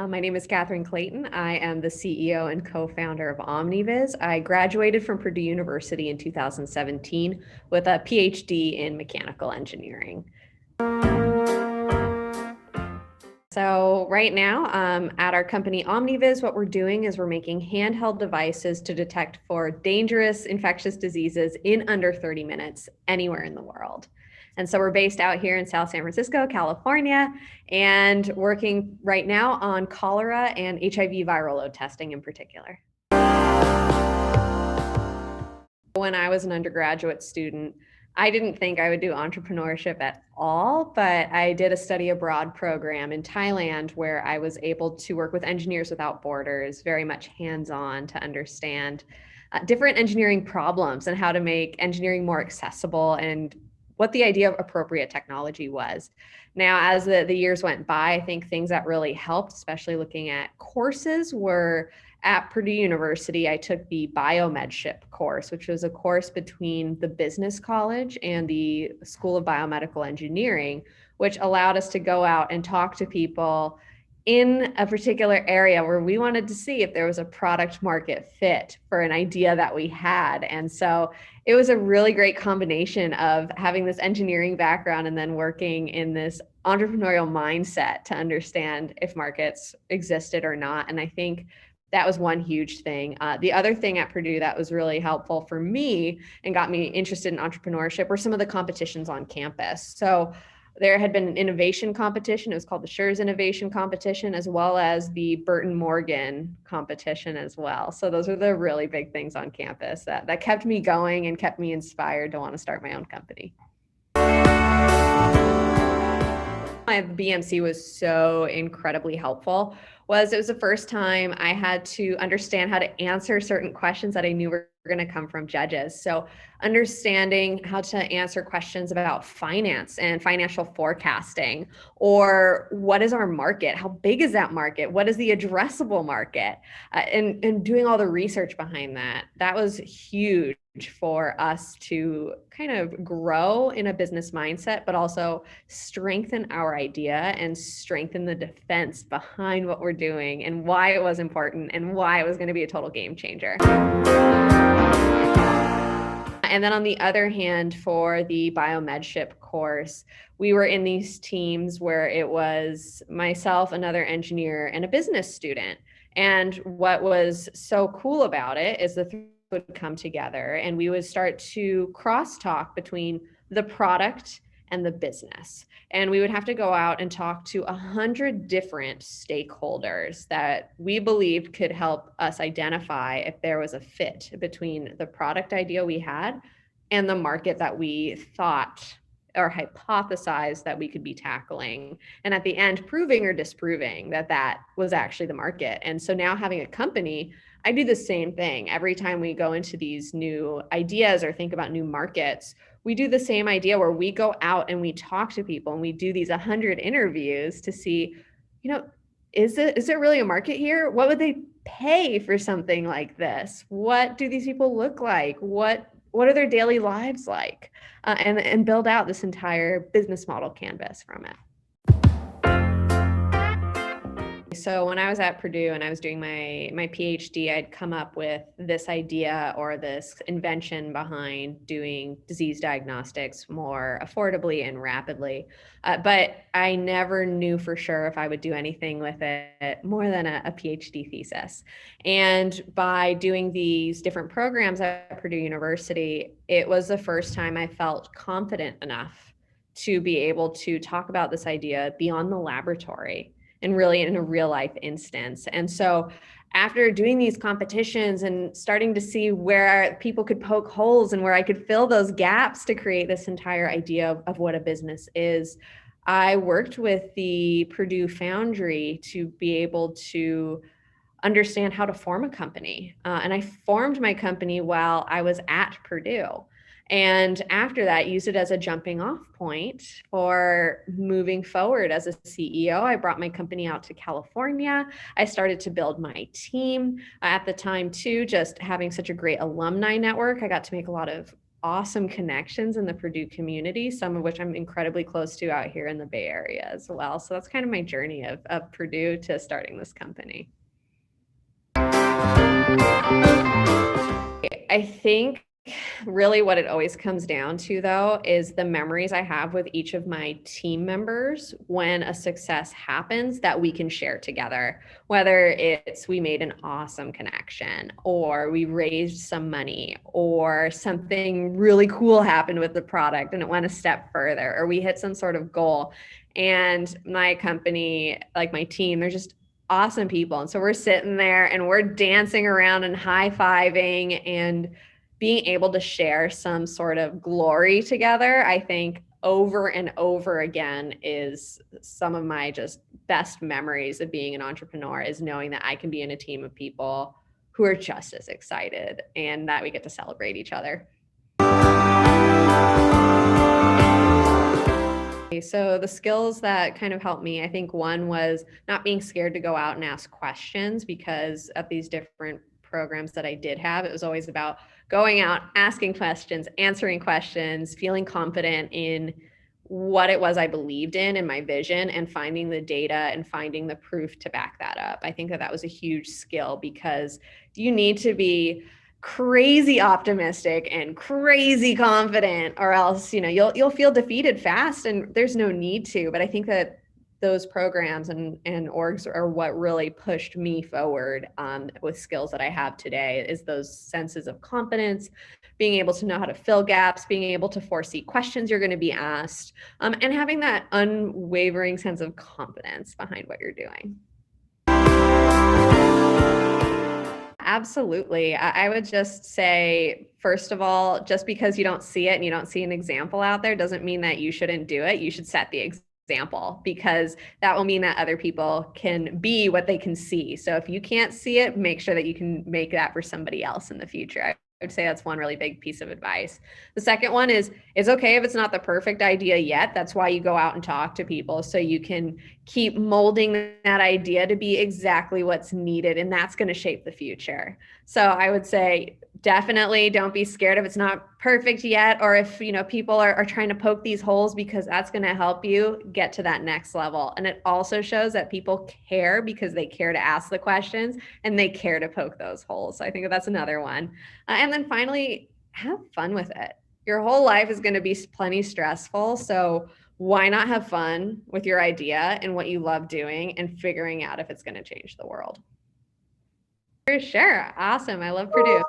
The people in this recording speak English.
My name is Katherine Clayton. I am the CEO and co-founder of OmniVis. I graduated from Purdue University in 2017 with a PhD in mechanical engineering. So right now at our company OmniVis, what we're doing is we're making handheld devices to detect for dangerous infectious diseases in under 30 minutes anywhere in the world. And so we're based out here in South San Francisco, California, and working right now on cholera and HIV viral load testing in particular. When I was an undergraduate student, I didn't think I would do entrepreneurship at all, but I did a study abroad program in Thailand where I was able to work with Engineers Without Borders, very much hands-on to understand different engineering problems and how to make engineering more accessible and what the idea of appropriate technology was. Now, as the years went by, I think things that really helped, especially looking at courses, were at Purdue University, I took the biomedship course, which was a course between the business college and the School of Biomedical Engineering, which allowed us to go out and talk to people in a particular area where we wanted to see if there was a product market fit for an idea that we had. And so it was a really great combination of having this engineering background and then working in this entrepreneurial mindset to understand if markets existed or not. And I think that was one huge thing. The other thing at Purdue that was really helpful for me and got me interested in entrepreneurship were some of the competitions on campus. So there had been an innovation competition. It was called the Schurz Innovation Competition, as well as the Burton Morgan competition as well. So those are the really big things on campus that kept me going and kept me inspired to want to start my own company. My BMC was so incredibly helpful. It was the first time I had to understand how to answer certain questions that I knew were going to come from judges. So understanding how to answer questions about finance and financial forecasting, or what is our market? How big is that market? What is the addressable market? And doing all the research behind that. That was huge for us to kind of grow in a business mindset, but also strengthen our idea and strengthen the defense behind what we're doing and why it was important and why it was going to be a total game changer. And then on the other hand, for the biomedship course, we were in these teams where it was myself, another engineer, and a business student. And what was so cool about it is the three would come together and we would start to crosstalk between the product and the business. And we would have to go out and talk to 100 different stakeholders that we believed could help us identify if there was a fit between the product idea we had and the market that we thought or hypothesized that we could be tackling. And at the end, proving or disproving that that was actually the market. And so now having a company, I do the same thing. Every time we go into these new ideas or think about new markets, we do the same idea where we go out and we talk to people and we do these 100 interviews to see, is there really a market here? What would they pay for something like this? What do these people look like? What are their daily lives like? And build out this entire business model canvas from it. So when I was at Purdue and I was doing my PhD, I'd come up with this idea or this invention behind doing disease diagnostics more affordably and rapidly. But I never knew for sure if I would do anything with it more than a PhD thesis. And by doing these different programs at Purdue University, it was the first time I felt confident enough to be able to talk about this idea beyond the laboratory and really in a real life instance. And so after doing these competitions and starting to see where people could poke holes and where I could fill those gaps to create this entire idea of what a business is, I worked with the Purdue Foundry to be able to understand how to form a company. And I formed my company while I was at Purdue. And after that, used it as a jumping off point for moving forward as a CEO. I brought my company out to California. I started to build my team. At the time too, just having such a great alumni network, I got to make a lot of awesome connections in the Purdue community, some of which I'm incredibly close to out here in the Bay Area as well. So that's kind of my journey of Purdue to starting this company. I think really what it always comes down to, though, is the memories I have with each of my team members when a success happens that we can share together, whether it's we made an awesome connection or we raised some money or something really cool happened with the product and it went a step further, or we hit some sort of goal. And my company, like my team, they're just awesome people. And so we're sitting there and we're dancing around and high-fiving and being able to share some sort of glory together, I think over and over again is some of my just best memories of being an entrepreneur, is knowing that I can be in a team of people who are just as excited and that we get to celebrate each other. So the skills that kind of helped me, I think one was not being scared to go out and ask questions, because at these different programs that I did have, it was always about going out, asking questions, answering questions, feeling confident in what it was I believed in my vision, and finding the data and finding the proof to back that up. I think that that was a huge skill, because you need to be crazy optimistic and crazy confident, or else, you know, you'll feel defeated fast, and there's no need to. But I think that those programs and orgs are what really pushed me forward with skills that I have today, is those senses of confidence, being able to know how to fill gaps, being able to foresee questions you're going to be asked, and having that unwavering sense of confidence behind what you're doing. Absolutely. I would just say, first of all, just because you don't see it and you don't see an example out there doesn't mean that you shouldn't do it. You should set the example, because that will mean that other people can be what they can see. So if you can't see it, make sure that you can make that for somebody else in the future. I would say that's one really big piece of advice. The second one is, it's okay if it's not the perfect idea yet. That's why you go out and talk to people, so you can keep molding that idea to be exactly what's needed, and that's going to shape the future. So I would say definitely don't be scared if it's not perfect yet, or if, you know, people are trying to poke these holes, because that's going to help you get to that next level. And it also shows that people care, because they care to ask the questions and they care to poke those holes. So I think that that's another one. And then finally, have fun with it. Your whole life is going to be plenty stressful. So why not have fun with your idea and what you love doing, and figuring out if it's going to change the world? For sure. Awesome. I love Purdue.